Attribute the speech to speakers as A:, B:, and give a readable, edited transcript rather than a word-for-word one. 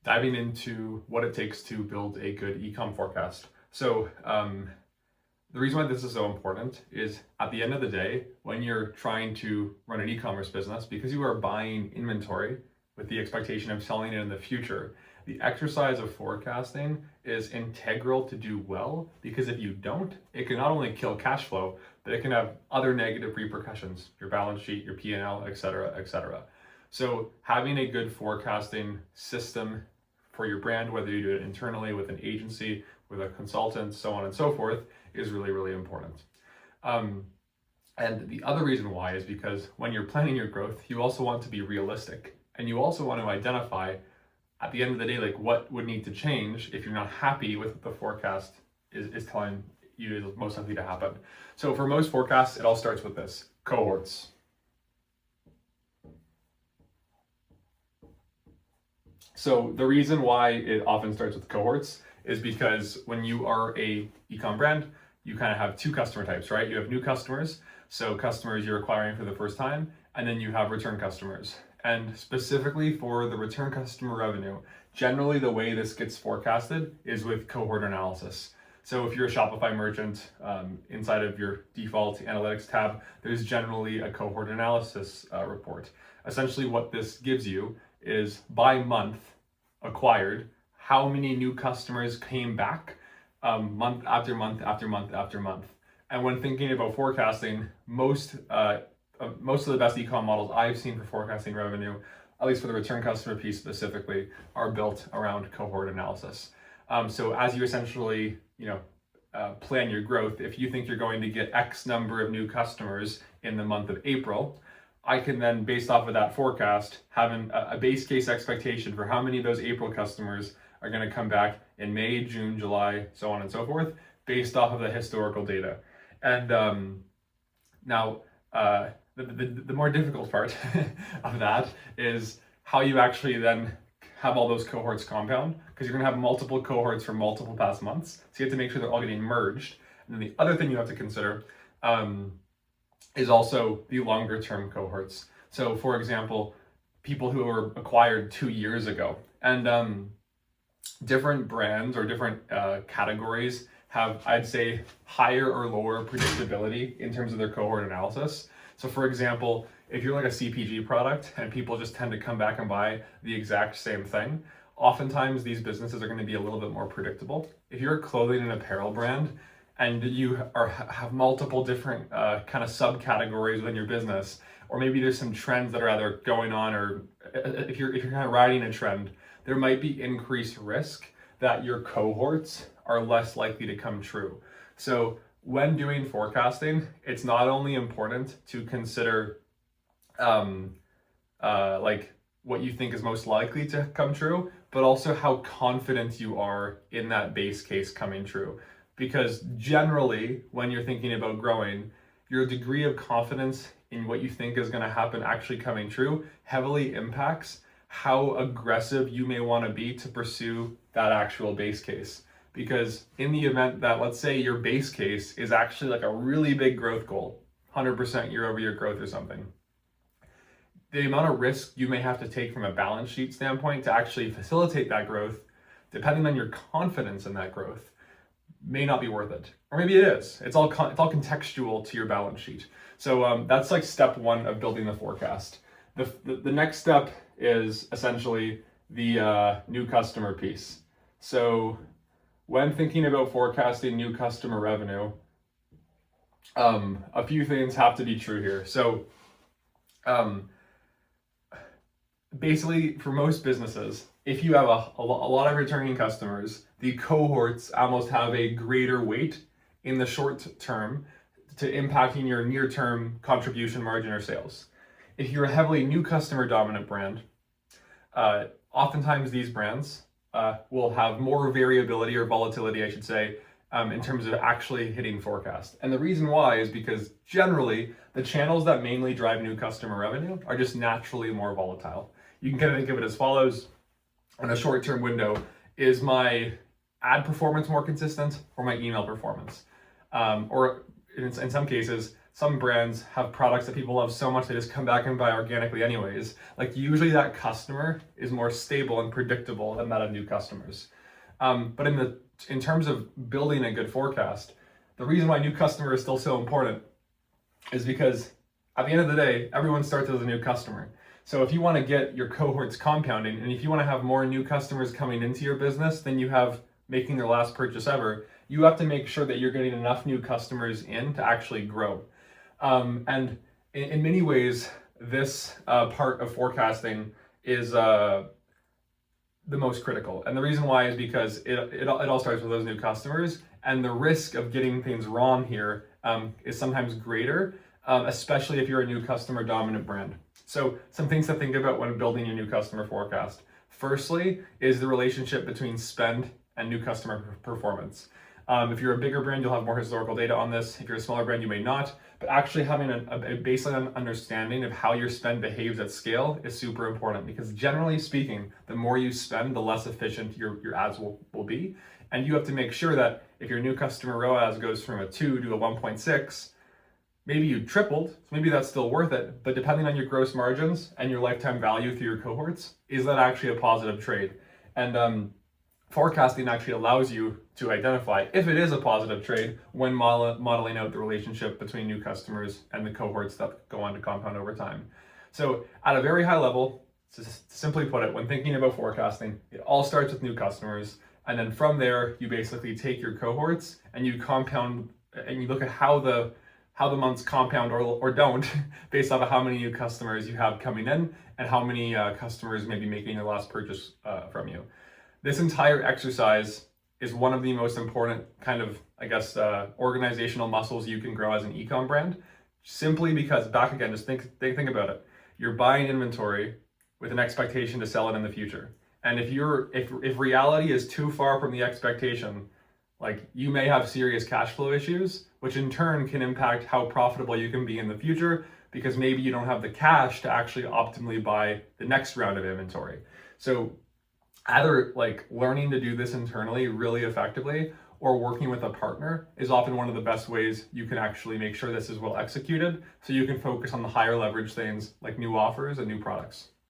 A: diving into what it takes to build a good ecom forecast. So the reason why this is so important is at the end of the day, when you're trying to run an e-commerce business, because you are buying inventory with the expectation of selling it in the future, the exercise of forecasting is integral to do well, because if you don't, it can not only kill cash flow, but it can have other negative repercussions, your balance sheet, your P&L, et cetera, et cetera. So having a good forecasting system for your brand, whether you do it internally with an agency, with a consultant, so on and so forth, is really, really important. And the other reason why is because when you're planning your growth, you also want to be realistic, and you also want to identify at the end of the day, like what would need to change if you're not happy with what the forecast is telling you is most likely to happen. So for most forecasts, it all starts with this: cohorts. So the reason why it often starts with cohorts is because when you are a ecom brand, you kind of have two customer types, right? You have new customers, so customers you're acquiring for the first time, and then you have return customers. And specifically for the return customer revenue, generally the way this gets forecasted is with cohort analysis. So if you're a Shopify merchant, inside of your default analytics tab, there's generally a cohort analysis report. Essentially what this gives you is by month acquired, how many new customers came back month after month after month after month. And when thinking about forecasting, most of the best ecom models I've seen for forecasting revenue, at least for the return customer piece specifically, are built around cohort analysis. So as you essentially, plan your growth, if you think you're going to get X number of new customers in the month of April, I can then, based off of that forecast, have a base case expectation for how many of those April customers are going to come back in May, June, July, so on and so forth, based off of the historical data. And now, the more difficult part of that is how you actually then have all those cohorts compound, because you're going to have multiple cohorts for multiple past months. So you have to make sure they're all getting merged. And then the other thing you have to consider is also the longer term cohorts. So for example, people who were acquired 2 years ago, and different brands or different categories have, I'd say, higher or lower predictability in terms of their cohort analysis. So for example, if you're like a CPG product and people just tend to come back and buy the exact same thing, oftentimes these businesses are going to be a little bit more predictable. If you're a clothing and apparel brand and you have multiple different kind of subcategories within your business, or maybe there's some trends that are either going on, or if you're kind of riding a trend, there might be increased risk that your cohorts are less likely to come true. So when doing forecasting, it's not only important to consider like what you think is most likely to come true, but also how confident you are in that base case coming true. Because generally, when you're thinking about growing, your degree of confidence in what you think is going to happen actually coming true heavily impacts how aggressive you may want to be to pursue that actual base case. Because in the event that, let's say, your base case is actually like a really big growth goal, 100% year-over-year growth or something, the amount of risk you may have to take from a balance sheet standpoint to actually facilitate that growth, depending on your confidence in that growth, may not be worth it. Or maybe it is. It's all contextual to your balance sheet. So that's like step one of building the forecast. The next step is essentially the new customer piece. So when thinking about forecasting new customer revenue, a few things have to be true here. So basically, for most businesses, if you have a lot of returning customers, the cohorts almost have a greater weight in the short term to impacting your near-term contribution margin or sales. If you're a heavily new customer dominant brand, oftentimes these brands will have more variability or volatility, I should say, in terms of actually hitting forecast. And the reason why is because generally the channels that mainly drive new customer revenue are just naturally more volatile. You can kind of think of it as follows. On a short-term window, is my ad performance more consistent or my email performance? Or in some cases, some brands have products that people love so much they just come back and buy organically anyways. Like usually that customer is more stable and predictable than that of new customers. But in terms of building a good forecast, the reason why new customer is still so important is because at the end of the day, everyone starts as a new customer. So if you want to get your cohorts compounding, and if you want to have more new customers coming into your business than you have making their last purchase ever, you have to make sure that you're getting enough new customers in to actually grow. And in many ways, this part of forecasting is the most critical. And the reason why is because it all starts with those new customers, and the risk of getting things wrong here is sometimes greater, especially if you're a new customer dominant brand. So some things to think about when building your new customer forecast. Firstly is the relationship between spend and new customer performance. If you're a bigger brand, you'll have more historical data on this. If you're a smaller brand, you may not. But actually having a baseline understanding of how your spend behaves at scale is super important, because generally speaking, the more you spend, the less efficient your ads will be. And you have to make sure that if your new customer ROAS goes from a 2 to a 1.6, maybe you tripled, so maybe that's still worth it, but depending on your gross margins and your lifetime value through your cohorts, is that actually a positive trade? And forecasting actually allows you to identify if it is a positive trade when modeling out the relationship between new customers and the cohorts that go on to compound over time. So at a very high level, to simply put it, when thinking about forecasting, it all starts with new customers. And then from there, you basically take your cohorts and you compound, and you look at how the months compound or don't based off of how many new customers you have coming in and how many customers may be making their last purchase from you. This entire exercise is one of the most important kind of, I guess, organizational muscles you can grow as an ecom brand, simply because, back again, just think about it. You're buying inventory with an expectation to sell it in the future. And if reality is too far from the expectation, like, you may have serious cash flow issues, which in turn can impact how profitable you can be in the future, because maybe you don't have the cash to actually optimally buy the next round of inventory. So either like learning to do this internally really effectively or working with a partner is often one of the best ways you can actually make sure this is well executed, so you can focus on the higher leverage things like new offers and new products.